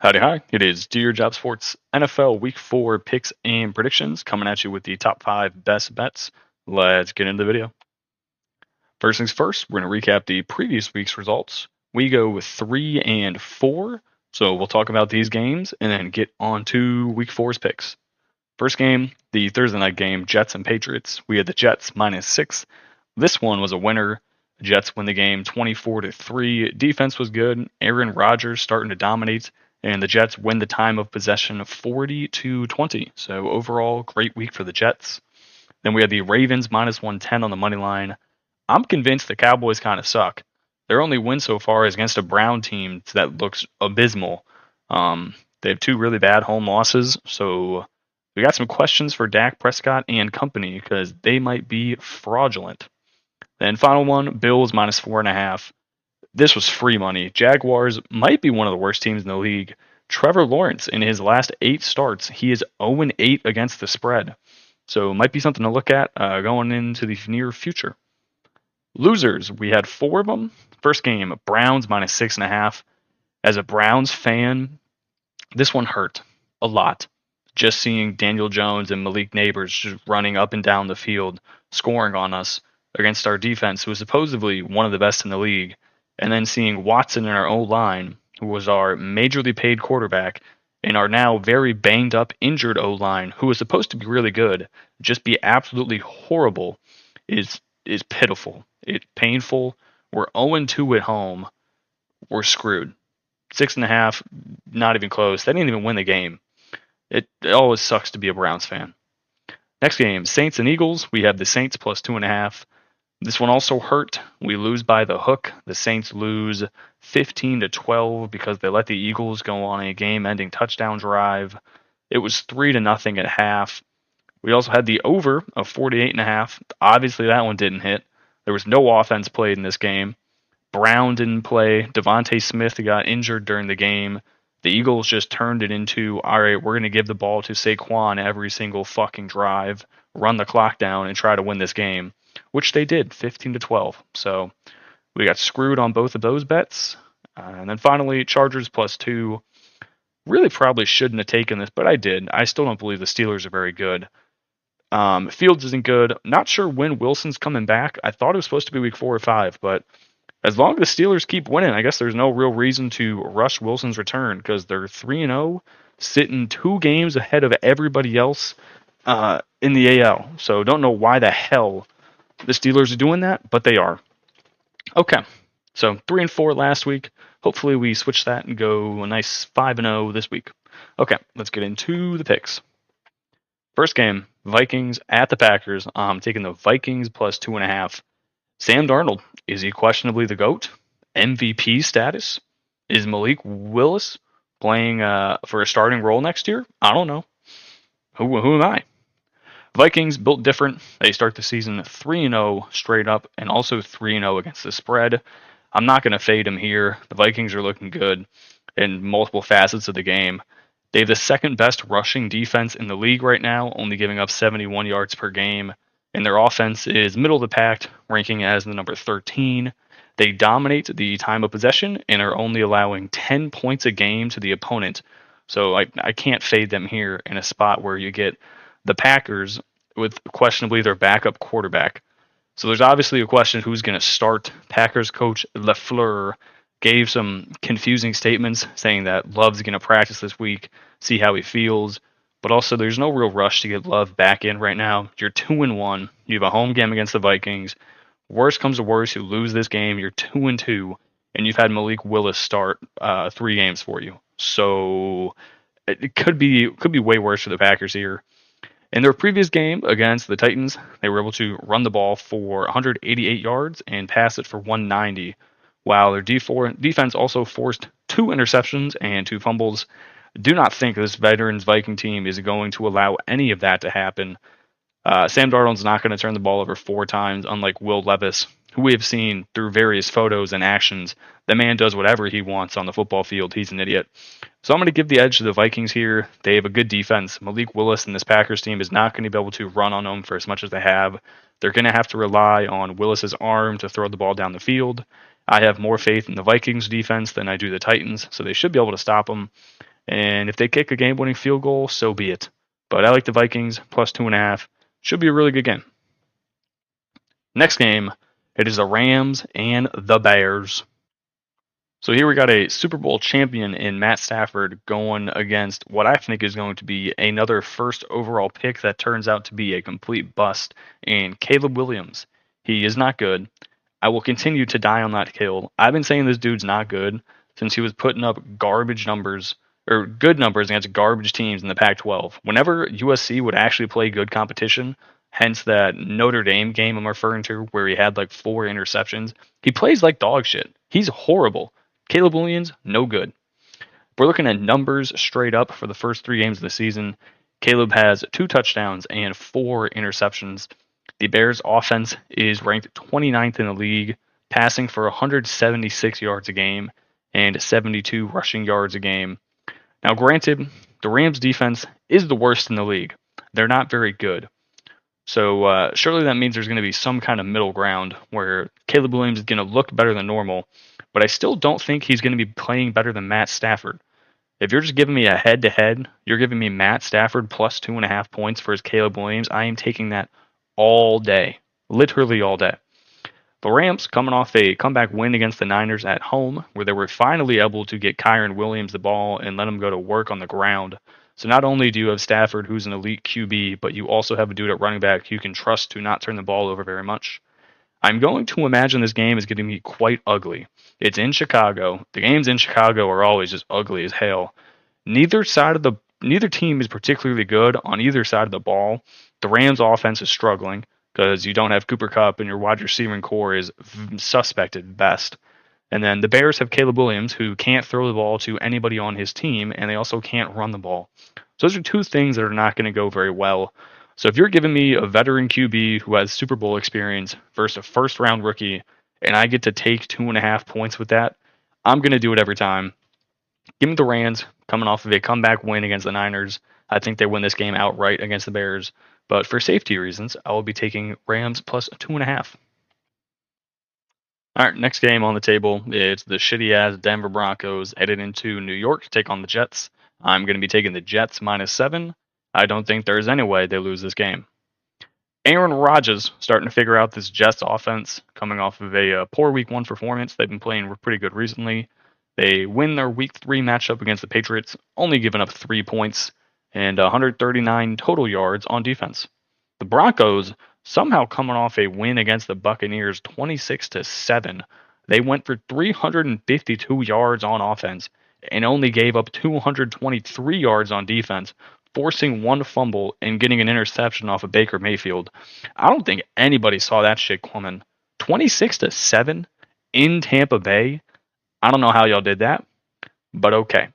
Howdy, hi. It is Do Your Job Sports NFL Week 4 picks and predictions coming at you with the top 5 best bets. Let's get into the video. First things first, we're going to recap the previous week's results. We go with 3 and 4, so we'll talk about these games and then get on to Week 4's picks. First game, the Thursday night game, Jets and Patriots. We had the Jets -6. This one was a winner. Jets win the game 24-3. Defense was good. Aaron Rodgers starting to dominate, and the Jets win the time of possession 40-20. So overall, great week for the Jets. Then we had the Ravens -110 on the money line. I'm convinced the Cowboys kind of suck. Their only win so far is against a Brown team that looks abysmal. They have 2 really bad home losses, so we got some questions for Dak Prescott and company because they might be fraudulent. Then final one, Bills -4.5. This was free money. Jaguars might be one of the worst teams in the league. Trevor Lawrence, in his last 8 starts, he is 0-8 against the spread. So it might be something to look at going into the near future. Losers, we had 4 of them. First game, Browns -6.5. As a Browns fan, this one hurt a lot. Just seeing Daniel Jones and Malik Neighbors just running up and down the field, scoring on us against our defense, who was supposedly one of the best in the league, and then seeing Watson in our O-line, who was our majorly paid quarterback, and our now very banged up, injured O-line, who was supposed to be really good, just be absolutely horrible, is pitiful. It's painful. We're 0-2 at home. We're screwed. 6.5, not even close. They didn't even win the game. It always sucks to be a Browns fan. Next game, Saints and Eagles. We have the Saints +2.5. This one also hurt. We lose by the hook. The Saints lose 15-12 because they let the Eagles go on a game-ending touchdown drive. It was 3-0 at half. We also had the over of 48.5. Obviously, that one didn't hit. There was no offense played in this game. Brown didn't play. Devontae Smith got injured during the game. The Eagles just turned it into, all right, we're going to give the ball to Saquon every single fucking drive, run the clock down, and try to win this game, which they did, 15-12. So we got screwed on both of those bets. And then finally, Chargers +2. Really probably shouldn't have taken this, but I did. I still don't believe the Steelers are very good. Fields isn't good. Not sure when Wilson's coming back. I thought it was supposed to be week 4 or 5, but as long as the Steelers keep winning, I guess there's no real reason to rush Wilson's return because they're 3-0, sitting 2 games ahead of everybody else in the AL. So don't know why the hell the Steelers are doing that, but they are. Okay, so 3 and 4 last week. Hopefully we switch that and go a nice 5-0 this week. Okay, let's get into the picks. First game, Vikings at the Packers. I'm taking the Vikings +2.5. Sam Darnold, is he questionably the GOAT? MVP status? Is Malik Willis playing for a starting role next year? I don't know. Who am I? Vikings built different. They start the season 3-0 straight up and also 3-0 against the spread. I'm not going to fade them here. The Vikings are looking good in multiple facets of the game. They have the second best rushing defense in the league right now, only giving up 71 yards per game. And their offense is middle of the pack, ranking as the number 13. They dominate the time of possession and are only allowing 10 points a game to the opponent. So I can't fade them here in a spot where you get the Packers with questionably their backup quarterback. So there's obviously a question who's going to start. Packers coach LaFleur gave some confusing statements saying that Love's going to practice this week, see how he feels. But also, there's no real rush to get Love back in right now. You're 2-1. You have a home game against the Vikings. Worst comes to worst, you lose this game. You're 2-2, and you've had Malik Willis start 3 games for you. So it could be way worse for the Packers here. In their previous game against the Titans, they were able to run the ball for 188 yards and pass it for 190, while their defense also forced 2 interceptions and 2 fumbles. Do not think this veterans Viking team is going to allow any of that to happen. Sam Darnold's not going to turn the ball over 4 times, unlike Will Levis, who we have seen through various photos and actions. The man does whatever he wants on the football field. He's an idiot. So I'm going to give the edge to the Vikings here. They have a good defense. Malik Willis and this Packers team is not going to be able to run on them for as much as they have. They're going to have to rely on Willis's arm to throw the ball down the field. I have more faith in the Vikings defense than I do the Titans, so they should be able to stop them. And if they kick a game-winning field goal, so be it. But I like the Vikings plus 2.5. Should be a really good game. Next game, it is the Rams and the Bears. So here we got a Super Bowl champion in Matt Stafford going against what I think is going to be another first overall pick that turns out to be a complete bust in Caleb Williams. He is not good. I will continue to die on that hill. I've been saying this dude's not good since he was putting up garbage numbers or good numbers against garbage teams in the Pac-12. Whenever USC would actually play good competition, hence that Notre Dame game I'm referring to where he had like 4 interceptions, he plays like dog shit. He's horrible. Caleb Williams, no good. We're looking at numbers straight up for the first 3 games of the season. Caleb has 2 touchdowns and 4 interceptions. The Bears' offense is ranked 29th in the league, passing for 176 yards a game and 72 rushing yards a game. Now, granted, the Rams' defense is the worst in the league. They're not very good. So surely that means there's going to be some kind of middle ground where Caleb Williams is going to look better than normal, but I still don't think he's going to be playing better than Matt Stafford. If you're just giving me a head-to-head, you're giving me Matt Stafford plus 2.5 points for his Caleb Williams. I am taking that all day, literally all day. The Rams coming off a comeback win against the Niners at home, where they were finally able to get Kyren Williams the ball and let him go to work on the ground. So not only do you have Stafford, who's an elite QB, but you also have a dude at running back you can trust to not turn the ball over very much. I'm going to imagine this game is going to be quite ugly. It's in Chicago. The games in Chicago are always just ugly as hell. Neither team is particularly good on either side of the ball. The Rams offense is struggling because you don't have Cooper Kupp and your wide receiving core is suspect at best. And then the Bears have Caleb Williams, who can't throw the ball to anybody on his team, and they also can't run the ball. So those are 2 things that are not going to go very well. So if you're giving me a veteran QB who has Super Bowl experience versus a first-round rookie, and I get to take 2.5 points with that, I'm going to do it every time. Give me the Rams coming off of a comeback win against the Niners. I think they win this game outright against the Bears. But for safety reasons, I will be taking Rams plus 2.5. All right, next game on the table, it's the shitty-ass Denver Broncos headed into New York to take on the Jets. I'm going to be taking the Jets -7. I don't think there's any way they lose this game. Aaron Rodgers starting to figure out this Jets offense, coming off of a poor Week 1 performance. They've been playing pretty good recently. They win their Week 3 matchup against the Patriots, only giving up 3 points and 139 total yards on defense. The Broncos somehow coming off a win against the Buccaneers 26-7. They went for 352 yards on offense and only gave up 223 yards on defense, forcing 1 fumble and getting an interception off of Baker Mayfield. I don't think anybody saw that shit coming. 26-7 in Tampa Bay. I don't know how y'all did that, but okay.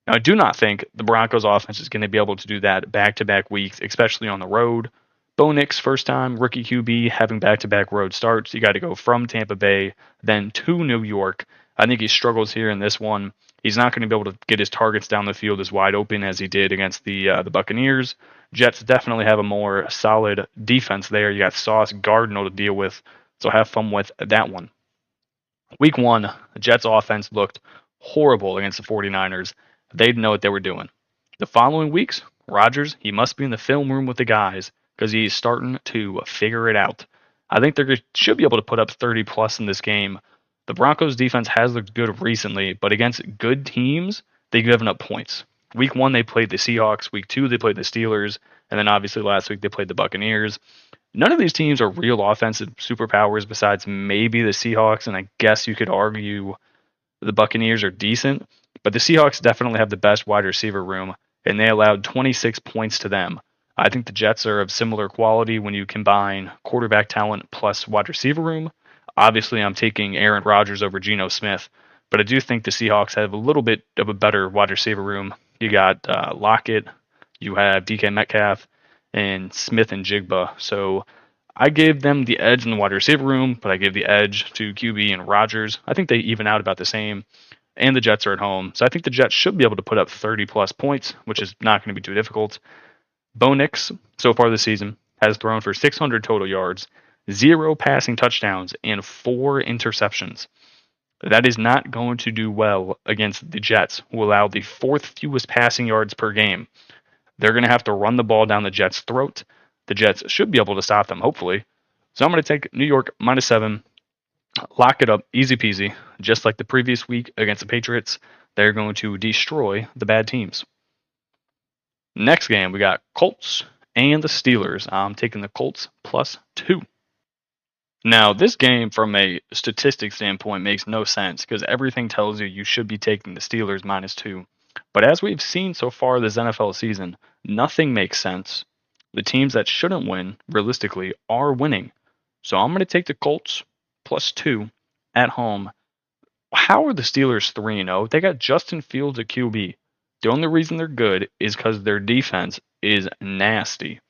Now, I do not think the Broncos offense is going to be able to do that back-to-back weeks, especially on the road. Bo Nix, first time, rookie QB, having back-to-back road starts. You got to go from Tampa Bay, then to New York. I think he struggles here in this one. He's not going to be able to get his targets down the field as wide open as he did against the Buccaneers. Jets definitely have a more solid defense there. You got Sauce Gardner to deal with, so have fun with that one. Week 1, the Jets offense looked horrible against the 49ers. They didn't know what they were doing. The following weeks, Rodgers, he must be in the film room with the guys because he's starting to figure it out. I think they should be able to put up 30 plus in this game. The Broncos defense has looked good recently, but against good teams, they've given up points. Week 1, they played the Seahawks. Week 2, they played the Steelers. And then obviously last week, they played the Buccaneers. None of these teams are real offensive superpowers besides maybe the Seahawks, and I guess you could argue the Buccaneers are decent, but the Seahawks definitely have the best wide receiver room, and they allowed 26 points to them. I think the Jets are of similar quality when you combine quarterback talent plus wide receiver room. Obviously, I'm taking Aaron Rodgers over Geno Smith, but I do think the Seahawks have a little bit of a better wide receiver room. You got Lockett, you have DK Metcalf, and Smith and Jigba. So I gave them the edge in the wide receiver room, but I gave the edge to QB and Rodgers. I think they even out about the same, and the Jets are at home. So I think the Jets should be able to put up 30-plus points, which is not going to be too difficult. Bo Nix, so far this season, has thrown for 600 total yards, 0 passing touchdowns, and 4 interceptions. That is not going to do well against the Jets, who allow the fourth fewest passing yards per game. They're going to have to run the ball down the Jets' throat. The Jets should be able to stop them, hopefully. So I'm going to take New York -7, lock it up, easy peasy. Just like the previous week against the Patriots, they're going to destroy the bad teams. Next game, we got Colts and the Steelers. I'm taking the Colts +2. Now, this game, from a statistics standpoint, makes no sense because everything tells you should be taking the Steelers -2. But as we've seen so far this NFL season, nothing makes sense. The teams that shouldn't win, realistically, are winning. So I'm going to take the Colts +2 at home. How are the Steelers 3-0? They got Justin Fields at QB. The only reason they're good is because their defense is nasty.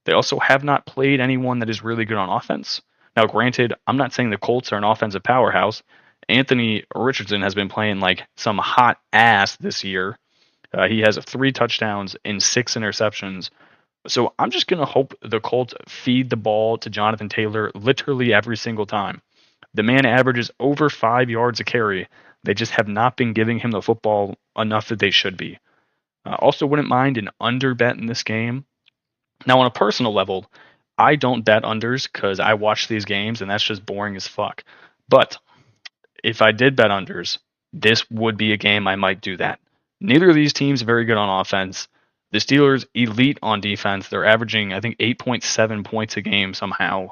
They also have not played anyone that is really good on offense. Now, granted, I'm not saying the Colts are an offensive powerhouse. Anthony Richardson has been playing like some hot ass this year. He has 3 touchdowns and 6 interceptions. So I'm just going to hope the Colts feed the ball to Jonathan Taylor literally every single time. The man averages over 5 yards a carry. They just have not been giving him the football enough that they should be. Also, wouldn't mind an under bet in this game. Now, on a personal level, I don't bet unders because I watch these games and that's just boring as fuck. But if I did bet unders, this would be a game I might do that. Neither of these teams are very good on offense. The Steelers elite on defense. They're averaging, I think, 8.7 points a game somehow.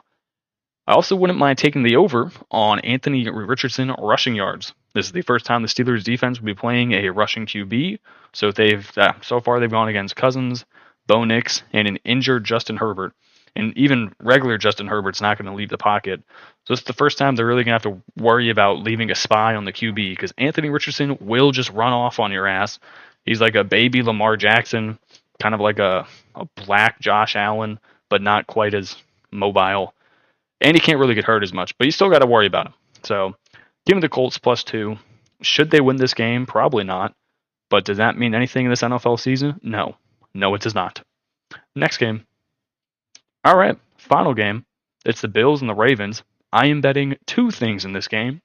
I also wouldn't mind taking the over on Anthony Richardson rushing yards. This is the first time the Steelers defense will be playing a rushing QB. So so far they've gone against Cousins, Bo Nix, and an injured Justin Herbert. And even regular Justin Herbert's not going to leave the pocket. So it's the first time they're really going to have to worry about leaving a spy on the QB because Anthony Richardson will just run off on your ass. He's like a baby Lamar Jackson, kind of like a black Josh Allen, but not quite as mobile. And he can't really get hurt as much, but you still got to worry about him. So give me the Colts +2. Should they win this game? Probably not. But does that mean anything in this NFL season? No. No, it does not. Next game. All right, final game. It's the Bills and the Ravens. I am betting 2 things in this game.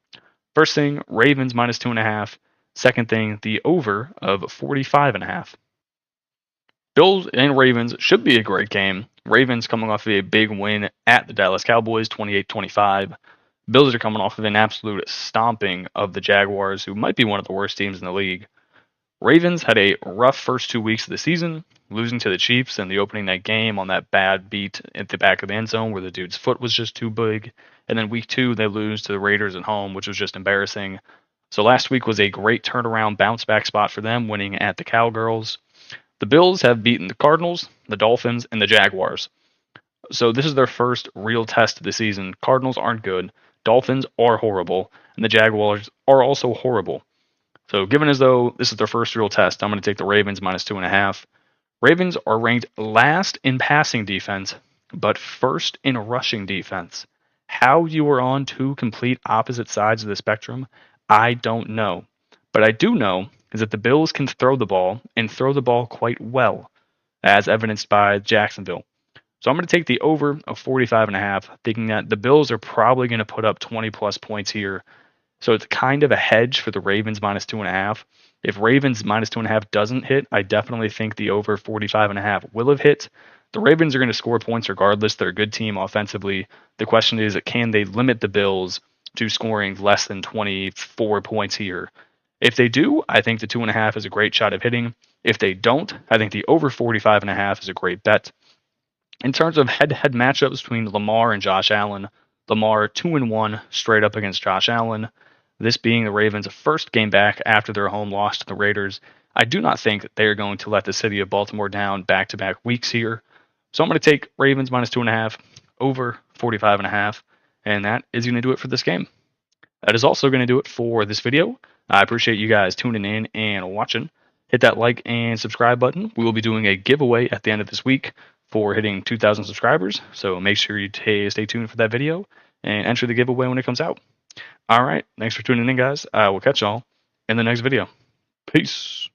First thing, Ravens -2.5. Second thing, the over of 45.5. Bills and Ravens should be a great game. Ravens coming off of a big win at the Dallas Cowboys, 28-25. Bills are coming off of an absolute stomping of the Jaguars, who might be one of the worst teams in the league. Ravens had a rough first 2 weeks of the season, losing to the Chiefs in the opening night game on that bad beat at the back of the end zone where the dude's foot was just too big. And then week 2, they lose to the Raiders at home, which was just embarrassing. So last week was a great turnaround bounce back spot for them, winning at the Cowgirls. The Bills have beaten the Cardinals, the Dolphins, and the Jaguars. So this is their first real test of the season. Cardinals aren't good, Dolphins are horrible, and the Jaguars are also horrible. So given as though this is their first real test, I'm going to take the Ravens -2.5. Ravens are ranked last in passing defense, but first in rushing defense. How you are on 2 complete opposite sides of the spectrum, I don't know. But I do know is that the Bills can throw the ball and throw the ball quite well, as evidenced by Jacksonville. So I'm going to take the over of 45.5, thinking that the Bills are probably going to put up 20 plus points here. So it's kind of a hedge for the Ravens -2.5. If Ravens -2.5 doesn't hit, I definitely think the over 45.5 will have hit. The Ravens are going to score points regardless. They're a good team offensively. The question is, can they limit the Bills to scoring less than 24 points here? If they do, I think the 2.5 is a great shot of hitting. If they don't, I think the over 45.5 is a great bet. In terms of head-to-head matchups between Lamar and Josh Allen, Lamar 2-1 straight up against Josh Allen. This being the Ravens' first game back after their home loss to the Raiders. I do not think that they are going to let the city of Baltimore down back-to-back weeks here. So I'm going to take Ravens -2.5, over 45.5, and that is going to do it for this game. That is also going to do it for this video. I appreciate you guys tuning in and watching. Hit that like and subscribe button. We will be doing a giveaway at the end of this week for hitting 2,000 subscribers. So make sure you stay tuned for that video and enter the giveaway when it comes out. All right. Thanks for tuning in, guys. I will catch y'all in the next video. Peace.